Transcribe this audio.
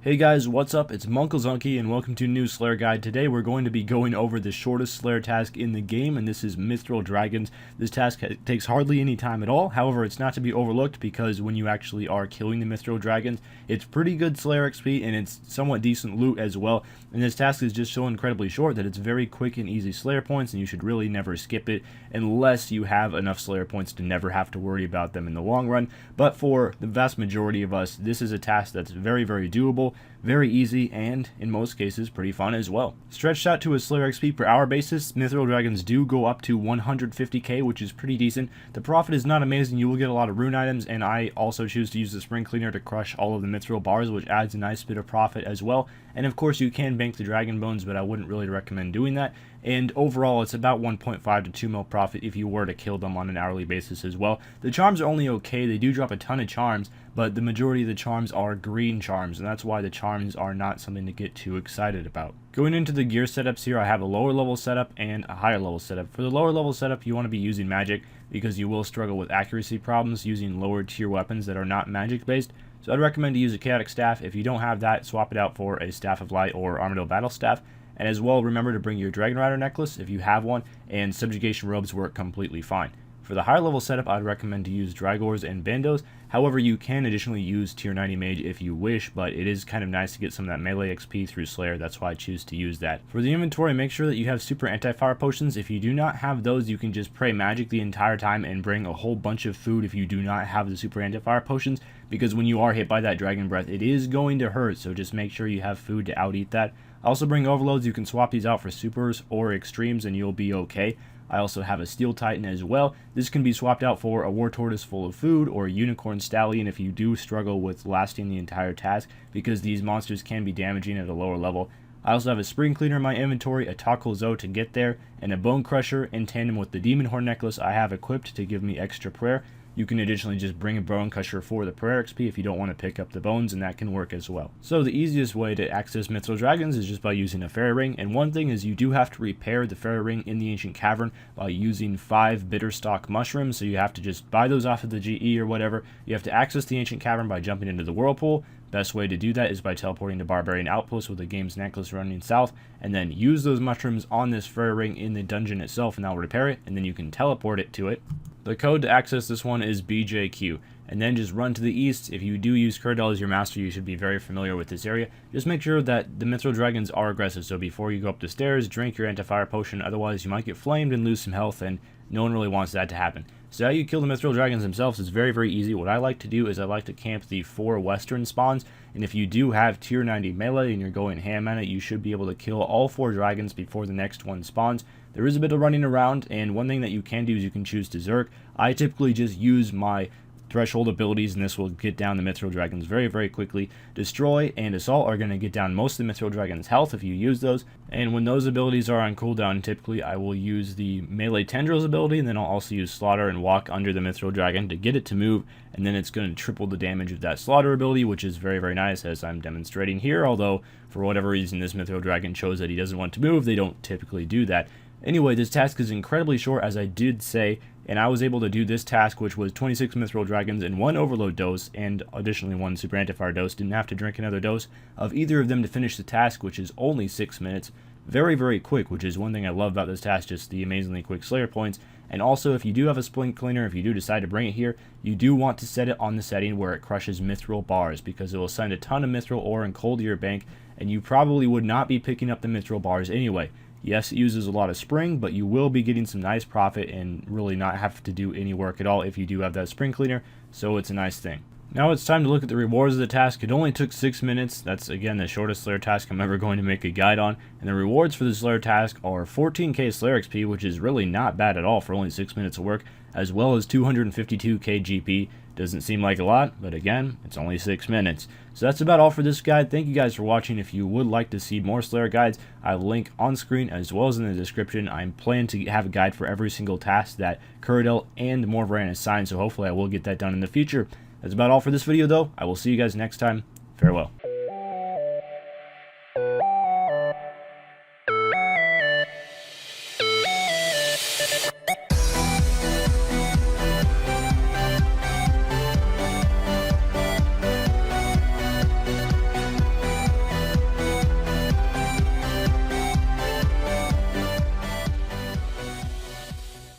Hey guys, what's up? It's munclesonkey and welcome to a new Slayer guide. Today we're going to be going over the shortest Slayer task in the game, and this is Mithril Dragons. This task takes hardly any time at all. However, it's not to be overlooked because when you actually are killing the Mithril Dragons, it's pretty good Slayer XP and it's somewhat decent loot as well. And this task is just so incredibly short that it's very quick and easy Slayer points, and you should really never skip it unless you have enough Slayer points to never have to worry about them in the long run. But for the vast majority of us, this is a task that's very doable, very easy, and in most cases pretty fun as well. Stretched out to a Slayer XP per hour basis, Mithril Dragons do go up to 150k, which is pretty decent. The profit is not amazing. You will get a lot of rune items, and I also choose to use the spring cleaner to crush all of the Mithril bars, which adds a nice bit of profit as well. And of course you can bank the dragon bones, but I wouldn't really recommend doing that. And overall it's about 1.5 to 2 mil profit if you were to kill them on an hourly basis as well. The charms are only okay. They do drop a ton of charms, but the majority of the charms are green charms, and that's why the charms are not something to get too excited about. Going into the gear setups here, I have a lower level setup and a higher level setup. For the lower level setup, you want to be using magic because you will struggle with accuracy problems using lower tier weapons that are not magic based. So I'd recommend to use a chaotic staff. If you don't have that, swap it out for a staff of light or armadillo battle staff. And as well, remember to bring your dragon rider necklace if you have one, and subjugation robes work completely fine. For the higher level setup, I'd recommend to use Drygores and Bandos. However, you can additionally use tier 90 mage if you wish, but it is kind of nice to get some of that melee XP through Slayer. That's why I choose to use that. For the inventory, make sure that you have super anti-fire potions. If you do not have those, you can just pray magic the entire time and bring a whole bunch of food if you do not have the super anti-fire potions, because when you are hit by that dragon breath, it is going to hurt, so just make sure you have food to out eat that. Also bring overloads. You can swap these out for supers or extremes and you'll be okay. I also have a Steel Titan as well. This can be swapped out for a War Tortoise full of food or a Unicorn Stallion if you do struggle with lasting the entire task, because these monsters can be damaging at a lower level. I also have a Spring Cleaner in my inventory, a Tackle Zo to get there, and a Bone Crusher in tandem with the Demon Horn Necklace I have equipped to give me extra prayer. You can additionally just bring a Bone Crusher for the prayer XP if you don't want to pick up the bones, and that can work as well. So the easiest way to access Mithril Dragons is just by using a fairy ring, and one thing is you do have to repair the fairy ring in the ancient cavern by using 5 bitterstalk mushrooms, so you have to just buy those off of the GE or whatever. You have to access the ancient cavern by jumping into the whirlpool. Best way to do that is by teleporting to Barbarian Outpost with the game's necklace running south, and then use those mushrooms on this fairy ring in the dungeon itself, and that'll repair it, and then you can teleport it to it. The code to access this one is BJQ, and then just run to the east. If you do use Curdell as your master, you should be very familiar with this area. Just make sure that the Mithril Dragons are aggressive, so before you go up the stairs, drink your anti-fire potion, otherwise you might get flamed and lose some health, and no one really wants that to happen. So how you kill the Mithril Dragons themselves is very easy. What I like to do is I like to camp the 4 western spawns, and if you do have tier 90 melee and you're going ham on it, you should be able to kill all 4 dragons before the next one spawns. There is a bit of running around, and one thing that you can do is you can choose to Zerk. I typically just use my threshold abilities, and this will get down the Mithril Dragons very quickly. Destroy and Assault are going to get down most of the Mithril Dragons' health if you use those, and when those abilities are on cooldown, typically I will use the Melee Tendrils ability, and then I'll also use Slaughter and walk under the Mithril Dragon to get it to move, and then it's going to triple the damage of that Slaughter ability, which is very nice, as I'm demonstrating here, although for whatever reason this Mithril Dragon chose that he doesn't want to move. They don't typically do that. Anyway, this task is incredibly short, as I did say, and I was able to do this task, which was 26 Mithril Dragons in 1 overload dose, and additionally 1 super anti-fire dose. Didn't have to drink another dose of either of them to finish the task, which is only 6 minutes. Very quick, which is one thing I love about this task, just the amazingly quick Slayer points. And also, if you do have a Spring Cleaner, if you do decide to bring it here, you do want to set it on the setting where it crushes Mithril bars, because it will send a ton of Mithril ore and coal to your bank, and you probably would not be picking up the Mithril bars anyway. Yes, it uses a lot of spring, but you will be getting some nice profit and really not have to do any work at all if you do have that Spring Cleaner, so it's a nice thing. Now it's time to look at the rewards of the task. It only took 6 minutes. That's, again, the shortest Slayer task I'm ever going to make a guide on. And the rewards for the Slayer task are 14k Slayer XP, which is really not bad at all for only 6 minutes of work, as well as 252k GP. Doesn't seem like a lot, but again, it's only 6 minutes. So that's about all for this guide. Thank you guys for watching. If you would like to see more Slayer guides, I have a link on screen as well as in the description. I'm planning to have a guide for every single task that Curdell and Morvaran assign, so hopefully I will get that done in the future. That's about all for this video, though. I will see you guys next time. Farewell.